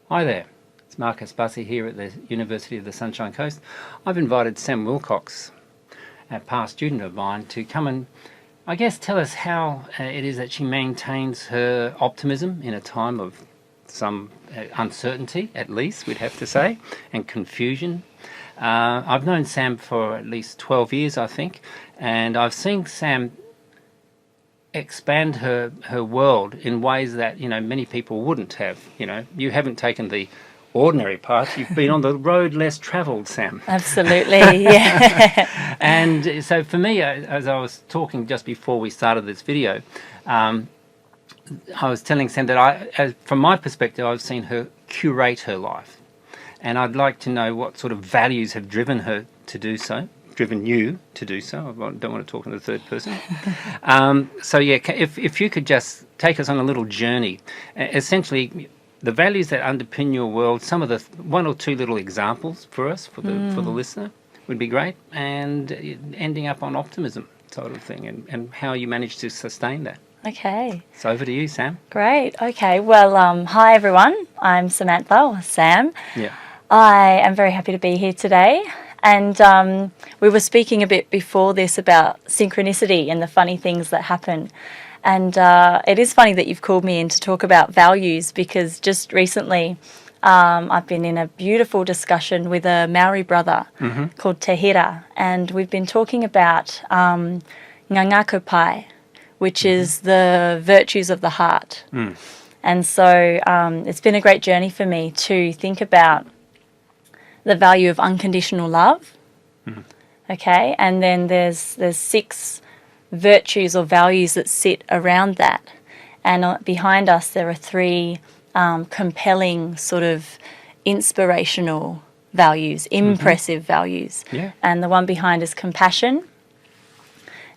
Hi there, it's Marcus Bussey here at the University of the Sunshine Coast. I've invited Sam Wilcox, a past student of mine, to come and, I guess, tell us how it is that she maintains her optimism in a time of some uncertainty, at least, we'd have to say, and confusion. I've known Sam for at least 12 years, I think, and I've seen Sam expand her world in ways that many people wouldn't have. You haven't taken the ordinary path, you've been on the road less travelled, Sam. Absolutely. Yeah. And so for me, as I was talking just before we started this video, I was telling Sam that from my perspective, I've seen her curate her life, and I'd like to know what sort of values have driven her to do so. Driven you to do so. I don't want to talk in the third person. So yeah, if you could just take us on a little journey, essentially the values that underpin your world, some of the one or two little examples for us, for the listener, would be great, and ending up on optimism sort of thing, and how you manage to sustain that. Okay. So over to you, Sam. Great. Okay. Well, hi everyone. I'm Samantha, or Sam. Yeah. I am very happy to be here today. And we were speaking a bit before this about synchronicity and the funny things that happen. And it is funny that you've called me in to talk about values, because just recently I've been in a beautiful discussion with a Maori brother called Te Hira, and we've been talking about ngangako pai, which is the virtues of the heart. And so it's been a great journey for me to think about the value of unconditional love, okay, and then there's 6 virtues or values that sit around that, and behind us there are 3 compelling sort of inspirational values, impressive values, and the one behind is compassion,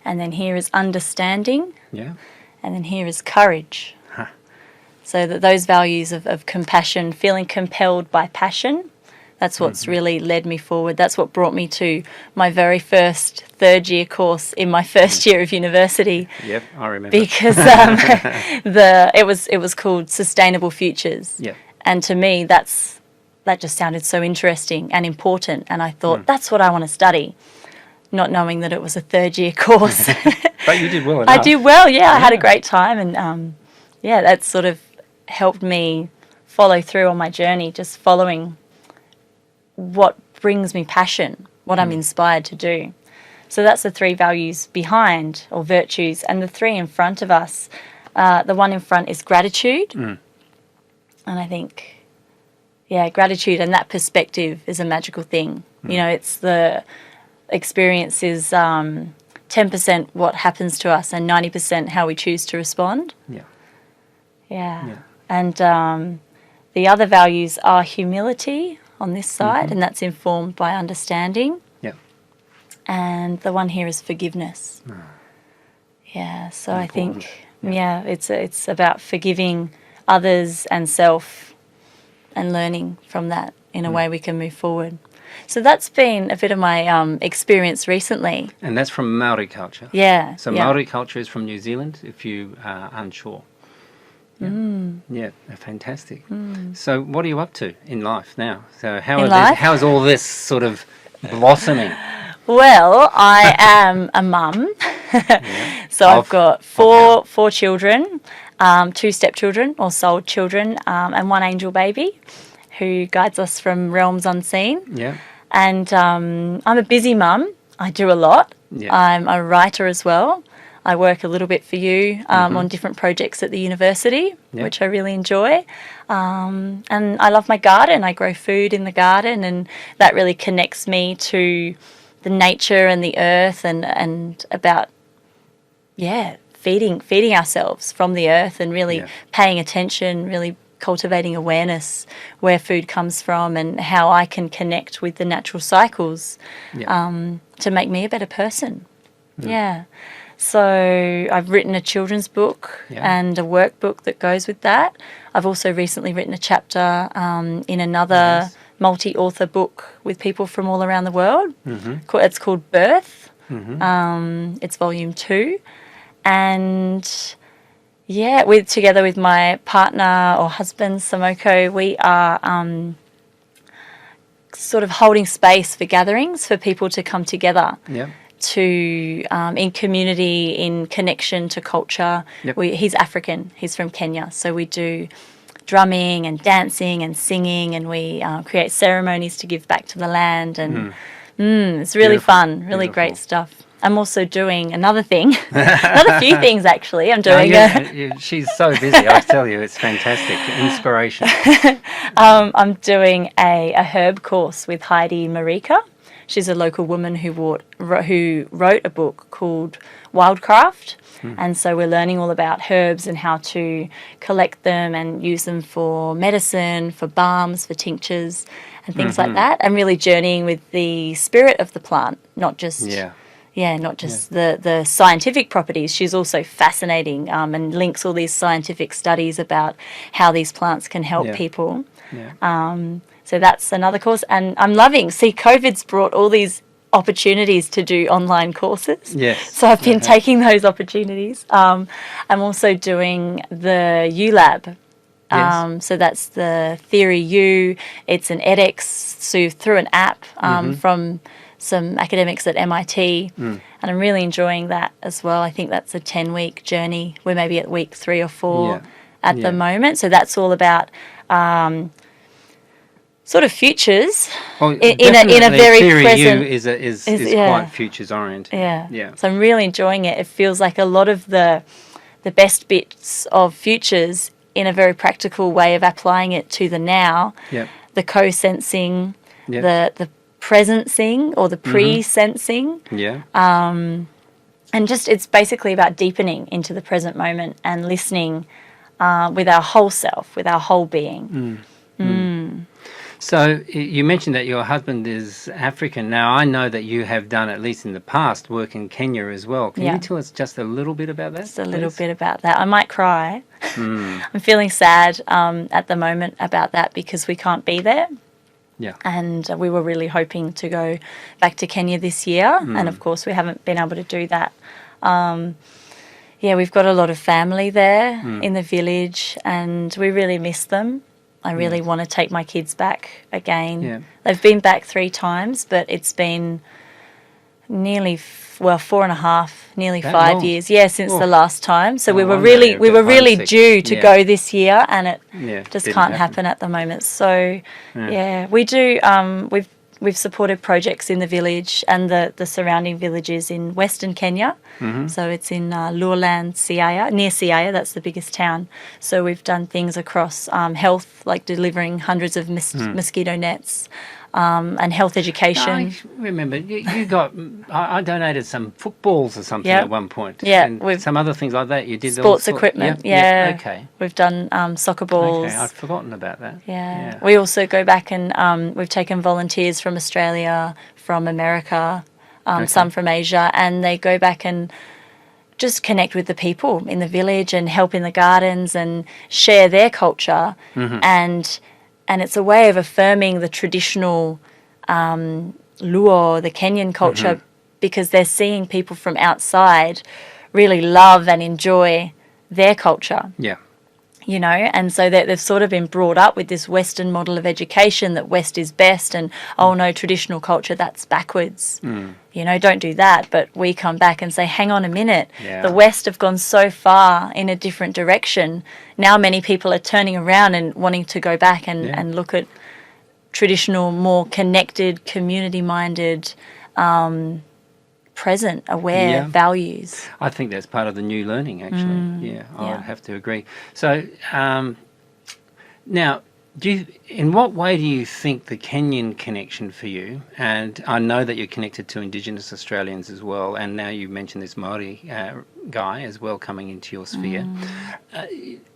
and then here is understanding, and then here is courage. So that those values of compassion, feeling compelled by passion, that's what's really led me forward. That's what brought me to my very first 3rd year course in my first year of university. Yep, I remember. Because it was called Sustainable Futures. Yep. And to me that just sounded so interesting and important, and I thought that's what I want to study, not knowing that it was a 3rd year course. But you did well enough. I did well, yeah. I had a great time, and that sort of helped me follow through on my journey, just following what brings me passion, what I'm inspired to do. So that's the 3 values behind, or virtues, and the 3 in front of us. The one in front is gratitude. And I think, gratitude and that perspective is a magical thing. It's the experience is 10% what happens to us and 90% how we choose to respond. Yeah. And the other values are humility on this side, and that's informed by understanding. And the one here is forgiveness. So I think, it's about forgiving others and self, and learning from that in a way we can move forward. So that's been a bit of my experience recently. And that's from Maori culture. Yeah. So Maori culture is from New Zealand, if you are unsure. Yeah, fantastic. So what are you up to in life now? So how is all this sort of blossoming? Well, I am a mum. So I've got four children, 2 stepchildren or soul children, and 1 angel baby who guides us from realms unseen. Yeah. And I'm a busy mum. I do a lot. Yeah. I'm a writer as well. I work a little bit for you on different projects at the university, which I really enjoy. And I love my garden. I grow food in the garden, and that really connects me to the nature and the earth, and about, feeding ourselves from the earth, and really paying attention, really cultivating awareness where food comes from and how I can connect with the natural cycles to make me a better person. So I've written a children's book and a workbook that goes with that. I've also recently written a chapter in another multi-author book with people from all around the world. It's called Birth. It's volume 2. And Yeah, together with my partner or husband, Samoko, we are sort of holding space for gatherings for people to come together. Yep. To in community, in connection to culture. Yep. He's African. He's from Kenya, so we do drumming and dancing and singing, and we create ceremonies to give back to the land, and it's really Beautiful. fun, really Beautiful. great stuff. I'm also doing another thing, another few things actually. I'm doing. She's so busy. I tell you, it's fantastic. Inspiration. I'm doing a herb course with Heidi Marika. She's a local woman who wrote a book called Wildcraft. And so we're learning all about herbs and how to collect them and use them for medicine, for balms, for tinctures and things like that. And really journeying with the spirit of the plant, not just the scientific properties. She's also fascinating and links all these scientific studies about how these plants can help people. Yeah. So that's another course, and I'm loving. See, COVID's brought all these opportunities to do online courses. Yes. So I've been taking those opportunities. I'm also doing the ULab. Yes. So that's the Theory U. It's an edX, so through an app from some academics at MIT, and I'm really enjoying that as well. I think that's a 10-week journey. We're maybe at week 3 or 4 at the moment. So that's all about sort of futures in a very Theory present. U is quite futures oriented. Yeah. So I'm really enjoying it. It feels like a lot of the best bits of futures in a very practical way of applying it to the now. Yep. The co-sensing, the presencing or the pre-sensing. Yeah. And just it's basically about deepening into the present moment and listening with our whole self, with our whole being. So you mentioned that your husband is African. Now, I know that you have done, at least in the past, work in Kenya as well. Can you tell us just a little bit about that? Just a little bit about that. I might cry. I'm feeling sad at the moment about that because we can't be there. Yeah. And we were really hoping to go back to Kenya this year. And, of course, we haven't been able to do that. We've got a lot of family there in the village and we really miss them. I really want to take my kids back again. Yeah. They've been back 3 times, but it's been nearly 4.5, nearly 5 years. Yeah, since the last time. So we were really due to go this year, and it just can't happen at the moment. So we do. We've supported projects in the village and the surrounding villages in Western Kenya. So it's in Luoland, Siaya, near Siaya, that's the biggest town. So we've done things across health, like delivering hundreds of mosquito nets and health education. I remember, you got, I donated some footballs or something at one point. Yeah. And some other things like that. You did sports equipment, yeah. Okay. We've done soccer balls. Okay, I'd forgotten about that. Yeah. We also go back and we've taken volunteers from Australia, from America, some from Asia, and they go back and just connect with the people in the village and help in the gardens and share their culture. And it's a way of affirming the traditional Luo, the Kenyan culture, because they're seeing people from outside really love and enjoy their culture. Yeah. You know, and so they've sort of been brought up with this Western model of education that West is best and, oh no, traditional culture, that's backwards. You know, don't do that. But we come back and say, hang on a minute, the West have gone so far in a different direction. Now many people are turning around and wanting to go back and look at traditional, more connected, community-minded, present, aware values. I think that's part of the new learning, actually. I would have to agree. So now, in what way do you think the Kenyan connection for you, and I know that you're connected to Indigenous Australians as well, and now you mentioned this Maori guy as well coming into your sphere.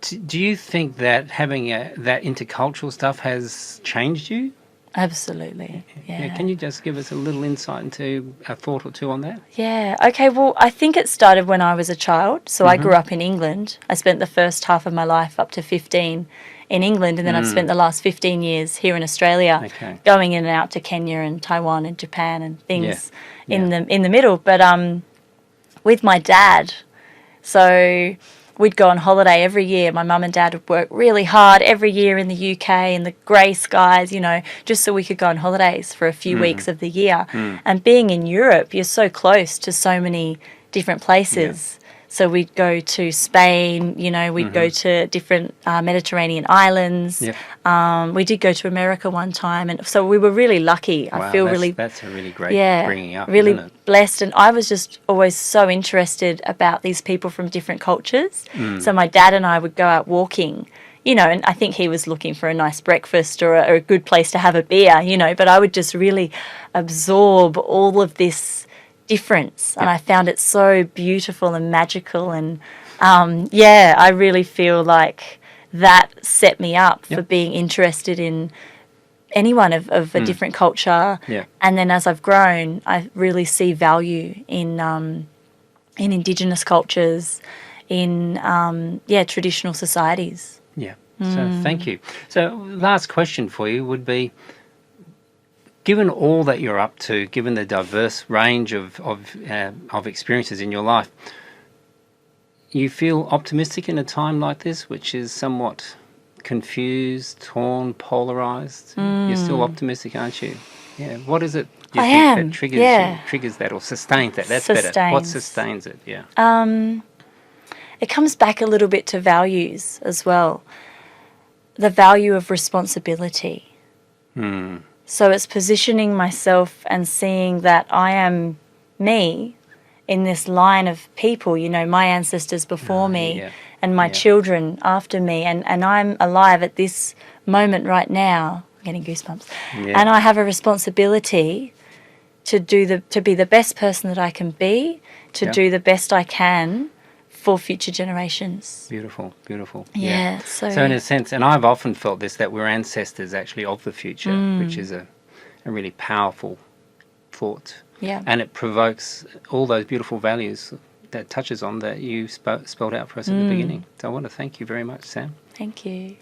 Do you think that having that intercultural stuff has changed you? Absolutely, yeah. Can you just give us a little insight into a thought or two on that? Yeah, okay, well, I think it started when I was a child. So I grew up in England. I spent the first half of my life up to 15 in England, and then I've spent the last 15 years here in Australia, going in and out to Kenya and Taiwan and Japan and things in the middle. But with my dad, so we'd go on holiday every year. My mum and dad would work really hard every year in the UK in the grey skies, you know, just so we could go on holidays for a few weeks of the year. And being in Europe, you're so close to so many different places. So we'd go to Spain, you know, we'd go to different Mediterranean islands. We did go to America one time, and so we were really lucky. Wow, I feel really, that's a really great bringing up, really isn't it? blessed. And I was just always so interested about these people from different cultures. So my dad and I would go out walking, you know, and I think he was looking for a nice breakfast or a good place to have a beer, you know, but I would just really absorb all of this difference, and I found it so beautiful and magical, and I really feel like that set me up for being interested in anyone of a different culture. And then as I've grown, I really see value in Indigenous cultures, in traditional societies. So thank you. So last question for you would be, given all that you're up to, given the diverse range of experiences in your life, you feel optimistic in a time like this, which is somewhat confused, torn, polarized? You're still optimistic, aren't you? Yeah. What is it you think that triggers that or sustains that? That's better. What sustains it? It comes back a little bit to values as well. The value of responsibility. So it's positioning myself and seeing that I am me in this line of people, you know, my ancestors before me and my children after me, and I'm alive at this moment right now. I'm getting goosebumps. And I have a responsibility to be the best person that I can be, to do the best I can for future generations. Beautiful. So in a sense, and I've often felt this, that we're ancestors actually of the future, which is a really powerful thought. And it provokes all those beautiful values that touches on that you spelled out for us at the beginning. So I want to thank you very much, Sam. Thank you.